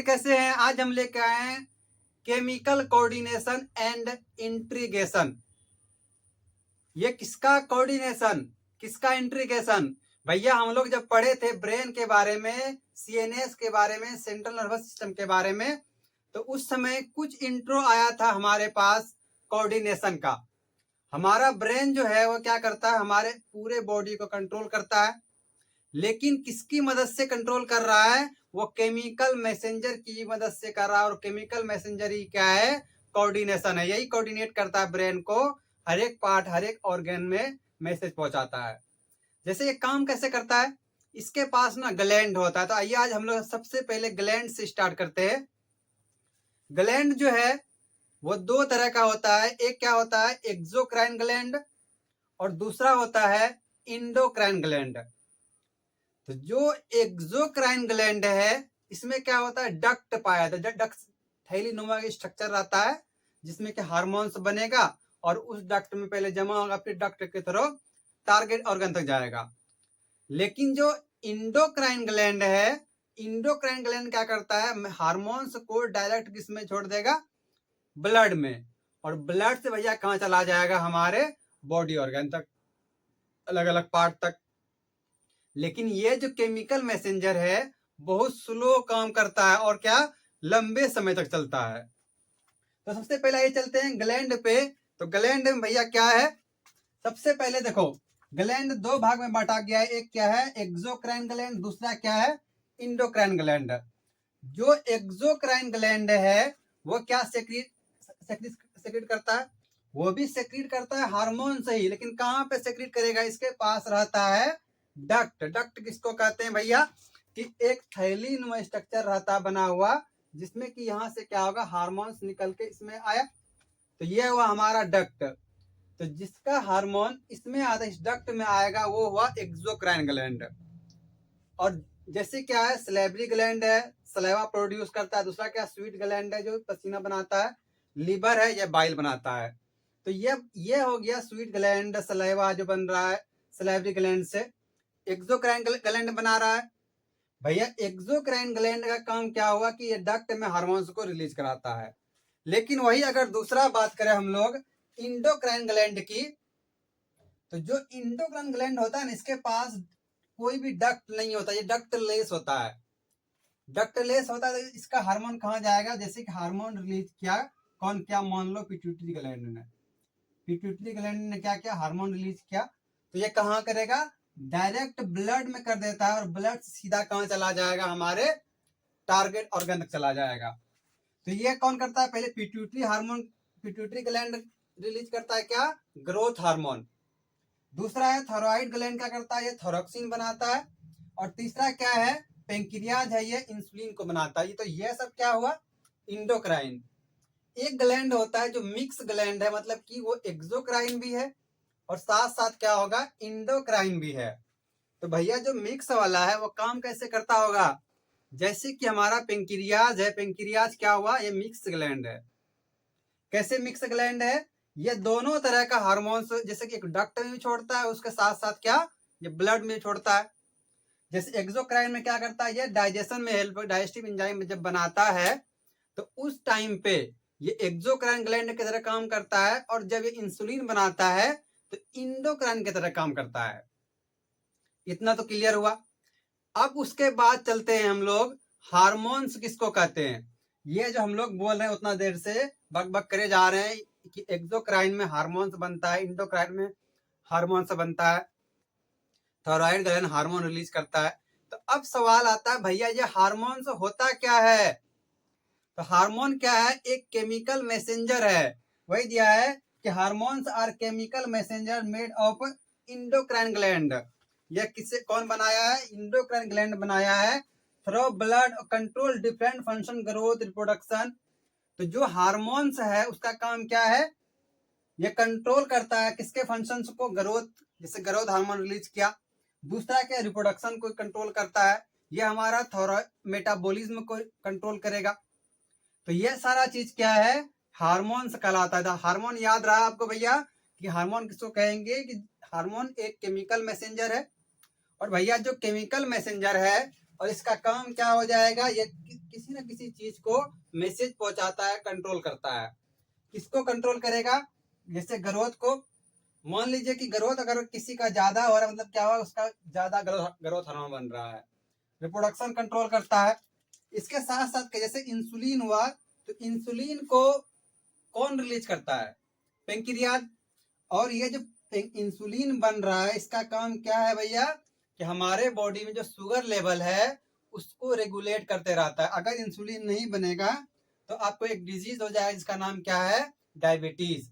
Student कैसे हैं? आज हम लेके आए हैं केमिकल कोऑर्डिनेशन एंड इंट्रीगेशन। ये किसका कोऑर्डिनेशन, किसका इंट्रीगेशन? भैया हम लोग जब पढ़े थे ब्रेन के बारे में, सीएनएस के बारे में, सेंट्रल नर्वस सिस्टम के बारे में, तो उस समय कुछ इंट्रो आया था हमारे पास कोऑर्डिनेशन का। हमारा ब्रेन जो है वो क्या करता है, हमारे पूरे बॉडी को कंट्रोल करता है, लेकिन किसकी मदद से कंट्रोल कर रहा है? वो केमिकल मैसेंजर की मदद से कर रहा है। और केमिकल मैसेंजर ही क्या है? कोऑर्डिनेशन है। यही कोऑर्डिनेट करता है ब्रेन को, हर एक पार्ट, हर एक ऑर्गन में मैसेज पहुंचाता है। जैसे ये काम कैसे करता है, इसके पास ना ग्लैंड होता है। तो आइए आज हम लोग सबसे पहले ग्लैंड से स्टार्ट करते हैं। ग्लैंड जो है वो दो तरह का होता है। एक क्या होता है, एक्सोक्राइन ग्लैंड, और दूसरा होता है इंडोक्राइन ग्लैंड। तो जो एक्सोक्राइन ग्लैंड है इसमें क्या होता है, डक्ट पाया जाता है। डक्ट थैली नुमा स्ट्रक्चर रहता है जिसमें कि हार्मोन्स बनेगा और उस डक्ट में पहले जमा होगा, फिर डक्ट के थ्रू टारगेट ऑर्गन तक जाएगा। लेकिन जो इंडोक्राइन ग्लैंड है, इंडोक्राइन ग्लैंड क्या करता है, हार्मोन्स को डायरेक्ट किसमें छोड़ देगा, ब्लड में। और ब्लड से भैया कहाँ चला जाएगा, हमारे बॉडी ऑर्गन तक, अलग अलग पार्ट तक। लेकिन ये जो केमिकल मैसेंजर है बहुत स्लो काम करता है और क्या, लंबे समय तक चलता है। तो सबसे पहले ये चलते हैं ग्लैंड पे। तो ग्लैंड में भैया क्या है, सबसे पहले देखो ग्लैंड दो भाग में बांटा गया है। एक क्या है, एक्सोक्राइन ग्लैंड, दूसरा क्या है, इंडोक्राइन ग्लैंड। जो एक्सोक्राइन ग्लैंड है वो क्या सेक्रीट करता है, वो भी सेक्रीट करता है हार्मोन से ही, लेकिन कहाँ पे सेक्रीट करेगा, इसके पास रहता है डक्ट। डक्ट किसको कहते हैं भैया, कि एक थैली नुमा स्ट्रक्चर रहता है बना हुआ, जिसमें कि यहाँ से क्या होगा, हार्मोन्स निकल के इसमें आया, तो ये हुआ हमारा डक्ट। तो जिसका हार्मोन इसमें आता है, इस डक्ट में आएगा, वो हुआ एक्सोक्राइन ग्लैंड। और जैसे क्या है, सलेवरी ग्लैंड है, सलेवा प्रोड्यूस करता है। दूसरा क्या, स्वीट ग्लैंड है जो पसीना बनाता है। लीवर है, यह बाइल बनाता है। तो ये हो गया स्वीट ग्लैंड, सलेवा जो बन रहा है सलेवरी ग्लैंड से। एक्सोक्राइन ग्लैंड बना रहा है भैया। एक्सोक्राइन ग्लैंड का काम क्या हुआ कि ये डक्ट में हार्मोन्स को रिलीज कराता है। लेकिन वही अगर दूसरा बात करें हम लोग इंडोक्राइन ग्लैंड की, तो जो इंडोक्राइन ग्लैंड होता है ना, इसके पास कोई भी डक्ट नहीं होता, ये डक्ट लेस होता है। डक्ट लेस होता है तो इसका हार्मोन कहाँ जाएगा, जैसे कि हार्मोन रिलीज किया, कौन क्या, मान लो पिट्यूटरी ग्लैंड ने। पिट्यूटरी ग्लैंड ने क्या किया, हार्मोन रिलीज किया, तो ये कहाँ करेगा, डायरेक्ट ब्लड में कर देता है, और ब्लड सीधा कहाँ चला जाएगा, हमारे टारगेट ऑर्गन तक चला जाएगा। तो ये कौन करता है, पहले pituitary hormone, pituitary gland release करता है क्या, ग्रोथ हार्मोन। दूसरा है थायराइड ग्लैंड, क्या करता है, ये थायरोक्सिन बनाता है। और तीसरा क्या है, पेंक्रियाज है, ये इंसुलिन को बनाता है। तो ये सब क्या हुआ, इंडोक्राइन। एक ग्लैंड होता है जो मिक्स ग्लैंड है, मतलब कि वो एक्सोक्राइन भी है और साथ साथ क्या होगा, इंडोक्राइन भी है। तो भैया जो मिक्स वाला है वो काम कैसे करता होगा, जैसे कि हमारा पेंक्रियाज है, पेंक्रियाज क्या हुआ, ये मिक्स ग्लैंड है। कैसे मिक्स ग्लैंड है, ये दोनों तरह का हार्मोन्स, जैसे कि एक डक्ट में भी छोड़ता है, उसके साथ साथ क्या, ये ब्लड में छोड़ता है। जैसे एक्सोक्राइन में क्या करता है, ये डाइजेशन में हेल्प, डाइजेस्टिव एंजाइम जब बनाता है तो उस टाइम पे ये एक्सोक्राइन ग्लैंड की तरह काम करता है, और जब ये इंसुलिन बनाता है तो इंडोक्राइन की तरह काम करता है। इतना तो क्लियर हुआ। अब उसके बाद चलते हैं हम लोग, हार्मोन्स किसको कहते हैं। ये जो हम लोग बोल रहे हैं उतना देर से बक बक करे जा रहे हैं कि एक्सोक्राइन में हार्मोन्स बनता है, इंडोक्राइन में हार्मोन्स बनता है, थायराइड ग्लैंड हार्मोन रिलीज करता है। तो अब सवाल आता है भैया ये हार्मोन्स होता क्या है। तो हार्मोन क्या है, एक केमिकल मैसेंजर है। वही दिया है कि hormones are chemical messenger made of endocrine gland. यह किससे, कौन बनाया है, इंडोक्राइन ग्लैंड बनाया है। Through blood control different function, growth, reproduction. तो जो हार्मोन्स है उसका काम क्या है, ये कंट्रोल करता है किसके फंक्शंस को, ग्रोथ, जैसे ग्रोथ हार्मोन रिलीज किया। दूसरा क्या, रिप्रोडक्शन को कंट्रोल करता है, ये हमारा थायराइड मेटाबॉलिज्म को कंट्रोल करेगा। तो ये सारा चीज क्या है, हार्मोन्स कहलाता है। हार्मोन याद रहा आपको भैया कि हार्मोन किसको कहेंगे, कि हार्मोन एक केमिकल मैसेंजर है। और भैया जो केमिकल मैसेंजर है और इसका काम क्या हो जाएगा, ये किसी न किसी चीज को मैसेज पहुंचाता है, कंट्रोल करता है। किसको कंट्रोल करेगा, जैसे ग्रोथ को, मान लीजिए कि ग्रोथ अगर किसी का ज्यादा हो रहा है, मतलब क्या हुआ, उसका ज्यादा ग्रोथ हार्मोन बन रहा है, रिप्रोडक्शन कंट्रोल करता है। इसके साथ साथ जैसे इंसुलिन हुआ, तो इंसुलिन को कौन रिलीज करता है, पेंक्रियाज। और ये जो इंसुलिन बन रहा है, इसका काम क्या है भैया, कि हमारे बॉडी में जो शुगर लेवल है उसको रेगुलेट करते रहता है। अगर इंसुलिन नहीं बनेगा तो आपको एक डिजीज हो जाएगा जिसका नाम क्या है, डायबिटीज।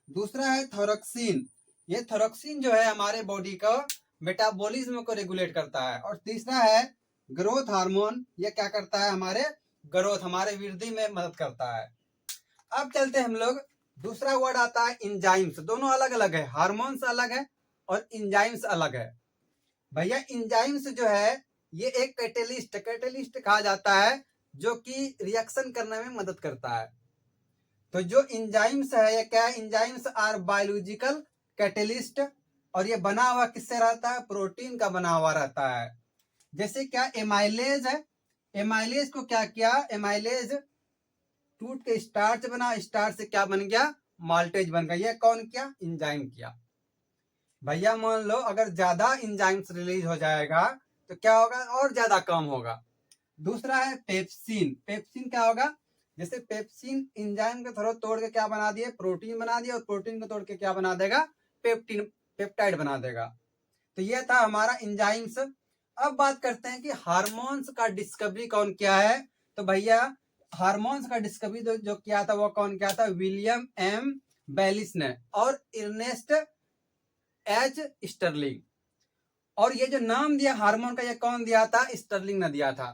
दूसरा है थोरक्सिन। ये थोरक्सिन जो है हमारे बॉडी का मेटाबॉलिज्म को रेगुलेट करता है। और तीसरा है ग्रोथ हार्मोन। ये क्या करता है, हमारे ग्रोथ, हमारे वृद्धि में मदद करता है। अब चलते हम लोग, दूसरा वर्ड आता है इंजाइम्स। दोनों अलग अलग है, हार्मोन्स अलग है और इंजाइम्स अलग है। भैया इंजाइम्स जो है ये एक कैटेलिस्ट कहा जाता है, जो कि रिएक्शन करने में मदद करता है। तो जो इंजाइम्स है ये क्या है, इंजाइम्स आर बायोलॉजिकल कैटेलिस्ट। और ये बना हुआ किससे रहता है, प्रोटीन का बना हुआ रहता है। जैसे क्या एमाइलेज है, एमाइलेज को क्या किया, एमाइलेज टूट के स्टार्च बना, स्टार्च से क्या बन गया, माल्टेज बन गया। ये कौन किया, इंजाइम किया। भैया मान लो अगर ज्यादा इंजाइम्स रिलीज हो जाएगा तो क्या होगा, और ज्यादा काम होगा। दूसरा है पेप्सिन। पेप्सिन क्या होगा, जैसे पेप्सिन इंजाइम के थ्रू तोड़ के क्या बना दिए, प्रोटीन बना दिया, और प्रोटीन को तोड़ के क्या बना देगा, पेप्टिन, पेप्टाइड बना देगा। तो ये था हमारा इंजाइम्स। अब बात करते हैं कि हार्मोन्स का डिस्कवरी कौन किया है। तो भैया हार्मोन्स का डिस्कवरी जो किया था वो कौन किया था, विलियम एम बैलिस ने और अर्नेस्ट एच स्टर्लिंग। और ये जो नाम दिया हार्मोन का, ये कौन दिया था, स्टर्लिंग ने दिया था।